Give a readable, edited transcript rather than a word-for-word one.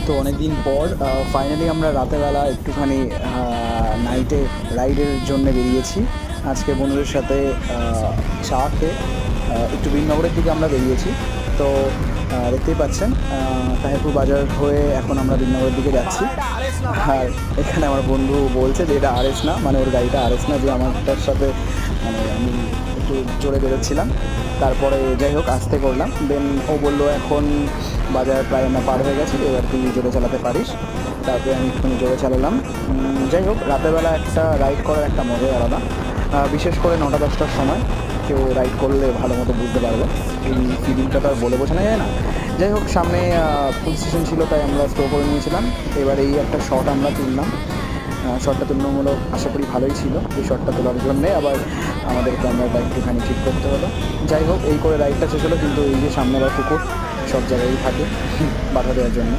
তো অনেক দিন পর ফাইনালি আমরা রাতেরবেলা একটুখানি নাইটে রাইডের জন্য বেরিয়েছি। আজকে বন্ধুদের সাথে চা খেয়ে একটু বিননগরের দিকে আমরা বেরিয়েছি। তো দেখতেই পাচ্ছেন তাহিরপুর বাজার হয়ে এখন আমরা বিননগরের দিকে যাচ্ছি। আর এখানে আমার বন্ধু বলছে যে এটা আরএস না, মানে ওর গাড়িটা আরএস না, যে আমারটার সাথে মানে আমি একটু জোরে বেরোচ্ছিলাম। তারপরে যাই হোক আস্তে করলাম, দেন ও বললো এখন বাজার প্রায় আমরা পার হয়ে গেছি, এবার তুই জোরে চালাতে পারিস। তারপরে আমি একটুখানি জোরে চালালাম। যাই হোক রাতেরবেলা একটা রাইড করার একটা মজাই আলাদা, বিশেষ করে 9টা-10টার সময় কেউ রাইড করলে ভালো মতো বুঝতে পারবে। এই ফিলিংটা তো আর বলে বোঝানো যায় না। যাই হোক সামনে পুলিশ স্টেশন ছিল, তাই আমরা স্লো করে নিয়েছিলাম। এবার এই একটা শট আমরা তুললাম। শটটা তুলনামূলক আশা করি ভালোই ছিল। এই শটটা তোলার জন্যে আবার আমাদের ক্যামেরাটা একটুখানি ঠিক করতে হলো। যাই হোক এই করে রাইডটা শেষ হলো, কিন্তু এই যে সামনে আবার কুকুর সব জায়গায়ই থাকে বাধা দেওয়ার জন্য।